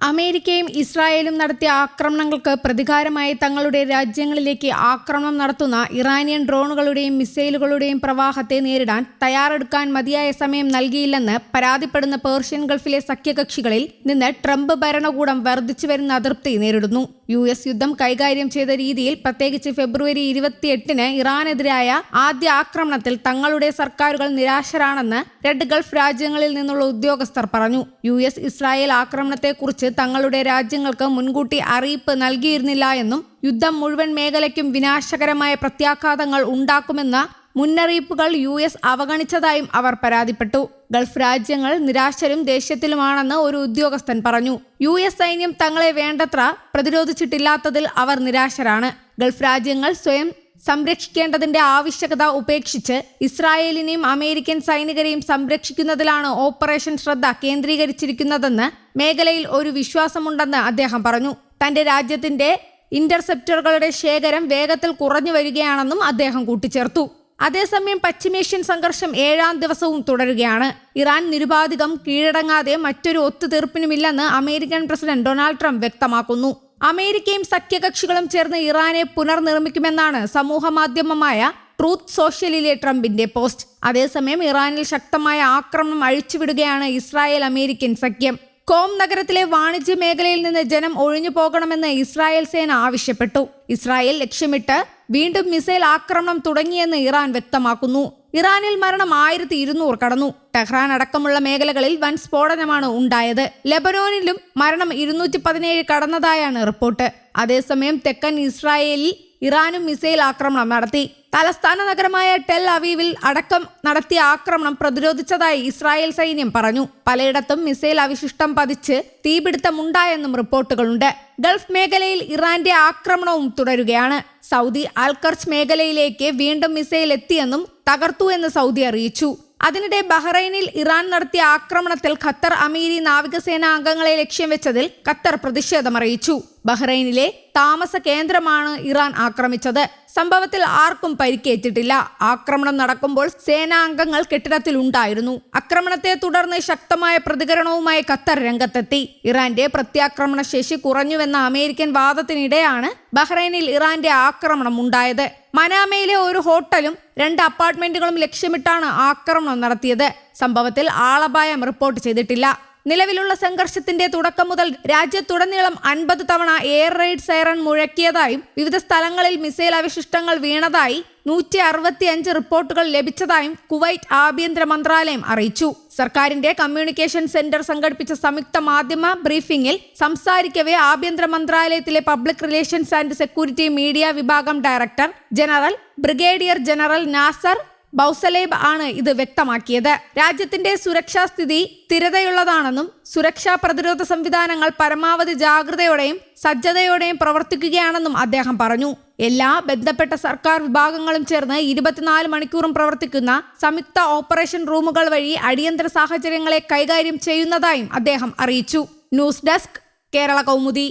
അമേരിക്കയും ഇസ്രായേലും നടത്തിയ ആക്രമണങ്ങൾക്ക് പ്രതികാരമായി തങ്ങളുടെ രാജ്യങ്ങളിലേക്ക് ആക്രമണം നടത്തുന്ന ഇറാനിയൻ ഡ്രോണുകളുടെയും മിസൈലുകളുടെയും പ്രവാഹത്തെ നേരിടാൻ തയ്യാറെടുക്കാൻ മതിയായ സമയം നൽകിയില്ലെന്ന് പരാതിപ്പെടുന്ന പേർഷ്യൻ ഗൾഫിലെ സഖ്യകക്ഷികളിൽ നിന്ന് ട്രംപ് ഭരണകൂടം വർദ്ധിച്ചുവരുന്ന അതൃപ്തി നേരിടുന്നു. US യുദ്ധം കൈകാര്യം ചെയ്ത രീതിയിൽ, പ്രത്യേകിച്ച് ഫെബ്രുവരി 28-ന് ഇറാനെതിരായ ആദ്യ ആക്രമണത്തിൽ തങ്ങളുടെ സർക്കാരുകൾ നിരാശരാണെന്ന് രണ്ട് ഗൾഫ് രാജ്യങ്ങളിൽ നിന്നുള്ള ഉദ്യോഗസ്ഥർ പറഞ്ഞു. US ഇസ്രായേൽ ആക്രമണത്തെക്കുറിച്ച് തങ്ങളുടെ രാജ്യങ്ങൾക്ക് മുൻകൂട്ടി അറിയിപ്പ് നൽകിയിരുന്നില്ല എന്നും യുദ്ധം മുഴുവൻ മേഖലയ്ക്കും വിനാശകരമായ പ്രത്യാഘാതങ്ങൾ ഉണ്ടാക്കുമെന്ന മുന്നറിയിപ്പുകൾ US അവഗണിച്ചതായും അവർ പരാതിപ്പെട്ടു. ഗൾഫ് രാജ്യങ്ങൾ നിരാശരും ദേഷ്യത്തിലുമാണെന്ന് ഒരു ഉദ്യോഗസ്ഥൻ പറഞ്ഞു. US സൈന്യം തങ്ങളെ വേണ്ടത്ര പ്രതിരോധിച്ചിട്ടില്ലാത്തതിൽ അവർ നിരാശരാണ്. ഗൾഫ് രാജ്യങ്ങൾ സ്വയം സംരക്ഷിക്കേണ്ടതിന്റെ ആവശ്യകത ഉപേക്ഷിച്ച് ഇസ്രായേലിനെയും അമേരിക്കൻ സൈനികരെയും സംരക്ഷിക്കുന്നതിലാണ് ഓപ്പറേഷൻ ശ്രദ്ധ കേന്ദ്രീകരിച്ചിരിക്കുന്നതെന്ന് മേഖലയിൽ ഒരു വിശ്വാസമുണ്ടെന്ന് അദ്ദേഹം പറഞ്ഞു. തന്റെ രാജ്യത്തിന്റെ ഇന്റർസെപ്റ്ററുകളുടെ ശേഖരം വേഗത്തിൽ കുറഞ്ഞു വരികയാണെന്നും അദ്ദേഹം കൂട്ടിച്ചേർത്തു. അതേസമയം പശ്ചിമേഷ്യൻ സംഘർഷം 7ാം ദിവസവും തുടരുകയാണ്. ഇറാൻ നിരുപാധികം കീഴടങ്ങാതെ മറ്റൊരു ഒത്തുതീർപ്പിനുമില്ലെന്ന് അമേരിക്കൻ പ്രസിഡന്റ് ഡൊണാൾഡ് ട്രംപ് വ്യക്തമാക്കുന്നു. അമേരിക്കയും സഖ്യകക്ഷികളും ചേർന്ന് ഇറാനെ പുനർനിർമ്മിക്കുമെന്നാണ് സമൂഹ മാധ്യമമായ ട്രൂത്ത് സോഷ്യലിലെ ട്രംപിന്റെ പോസ്റ്റ്. അതേസമയം ഇറാനിൽ ശക്തമായ ആക്രമണം അഴിച്ചുവിടുകയാണ് ഇസ്രായേൽ അമേരിക്കൻ സഖ്യം. കോം നഗരത്തിലെ വാണിജ്യ മേഖലയിൽ നിന്ന് ജനം ഒഴിഞ്ഞു പോകണമെന്ന് ഇസ്രായേൽ സേന ആവശ്യപ്പെട്ടു. ഇസ്രായേൽ ലക്ഷ്യമിട്ട് വീണ്ടും മിസൈൽ ആക്രമണം തുടങ്ങിയെന്ന് ഇറാൻ വ്യക്തമാക്കുന്നു. ഇറാനിൽ മരണം 1200 കടന്നു. ടെഹ്റാൻ അടക്കമുള്ള മേഖലകളിൽ വൻ സ്ഫോടനമാണ് ഉണ്ടായത്. ലെബനോനിലും മരണം 217 കടന്നതായാണ് റിപ്പോർട്ട്. അതേസമയം തെക്കൻ ഇസ്രായേലിൽ ഇറാനും മിസൈൽ ആക്രമണം നടത്തി. തലസ്ഥാന നഗരമായ ടെൽ അവീവിൽ അടക്കം നടത്തിയ ആക്രമണം പ്രതിരോധിച്ചതായി ഇസ്രായേൽ സൈന്യം പറഞ്ഞു. പലയിടത്തും മിസൈൽ അവശിഷ്ടം പതിച്ച് തീപിടുത്തമുണ്ടായെന്നും റിപ്പോർട്ടുകളുണ്ട്. ഗൾഫ് മേഖലയിൽ ഇറാന്റെ ആക്രമണവും തുടരുകയാണ്. സൗദി അൽഖർജ് മേഖലയിലേക്ക് വീണ്ടും മിസൈൽ എത്തിയെന്നും തകർത്തു എന്ന് സൗദി അറിയിച്ചു. അതിനിടെ ബഹ്റൈനിൽ ഇറാൻ നടത്തിയ ആക്രമണത്തിൽ ഖത്തർ അമീരി നാവികസേന അംഗങ്ങളെ ലക്ഷ്യം വെച്ചതിൽ ഖത്തർ പ്രതിഷേധമറിയിച്ചു. ബഹ്റൈനിലെ താമസ കേന്ദ്രമാണ് ഇറാൻ ആക്രമിച്ചത്. സംഭവത്തിൽ ആർക്കും പരിക്കേറ്റിട്ടില്ല. ആക്രമണം നടക്കുമ്പോൾ സേനാംഗങ്ങൾ കെട്ടിടത്തിലുണ്ടായിരുന്നു. ആക്രമണത്തെ തുടർന്ന് ശക്തമായ പ്രതികരണവുമായി ഖത്തർ രംഗത്തെത്തി. ഇറാന്റെ പ്രത്യാക്രമണ ശേഷി കുറഞ്ഞുവെന്ന അമേരിക്കൻ വാദത്തിനിടെയാണ് ബഹ്റൈനിൽ ഇറാന്റെ ആക്രമണം ഉണ്ടായത്. മനാമയിലെ ഒരു ഹോട്ടലും 2 അപ്പാർട്ട്മെന്റുകളും ലക്ഷ്യമിട്ടാണ് ആക്രമണം നടത്തിയത്. സംഭവത്തിൽ ആളപായം റിപ്പോർട്ട് ചെയ്തിട്ടില്ല. നിലവിലുള്ള സംഘർഷത്തിന്റെ തുടക്കം മുതൽ രാജ്യത്തുടനീളം 50 തവണ എയർ റെയ്ഡ് സൈറൺ മുഴക്കിയതായും വിവിധ സ്ഥലങ്ങളിൽ മിസൈൽ അവശിഷ്ടങ്ങൾ വീണതായി 165 റിപ്പോർട്ടുകൾ ലഭിച്ചതായും കുവൈറ്റ് ആഭ്യന്തര മന്ത്രാലയം അറിയിച്ചു. സർക്കാരിന്റെ കമ്മ്യൂണിക്കേഷൻ സെന്റർ സംഘടിപ്പിച്ച സംയുക്ത മാധ്യമ ബ്രീഫിംഗിൽ സംസാരിക്കവേ ആഭ്യന്തര മന്ത്രാലയത്തിലെ public relations and security media വിഭാഗം director general brigadier general Nasser Bousaleb ആണ് ഇത് വ്യക്തമാക്കിയത്. രാജ്യത്തിന്റെ സുരക്ഷാ സ്ഥിതി സ്ഥിരതയുള്ളതാണെന്നും സുരക്ഷാ പ്രതിരോധ സംവിധാനങ്ങൾ പരമാവധി ജാഗ്രതയോടെയും സജ്ജതയോടെയും പ്രവർത്തിക്കുകയാണെന്നും അദ്ദേഹം പറഞ്ഞു. എല്ലാ ബന്ധപ്പെട്ട സർക്കാർ വിഭാഗങ്ങളും ചേർന്ന് 24 മണിക്കൂറും പ്രവർത്തിക്കുന്ന സംയുക്ത ഓപ്പറേഷൻ റൂമുകൾ വഴി അടിയന്തര സാഹചര്യങ്ങളെ കൈകാര്യം ചെയ്യുന്നതായും അദ്ദേഹം അറിയിച്ചു. News desk, Kerala Kaumudi.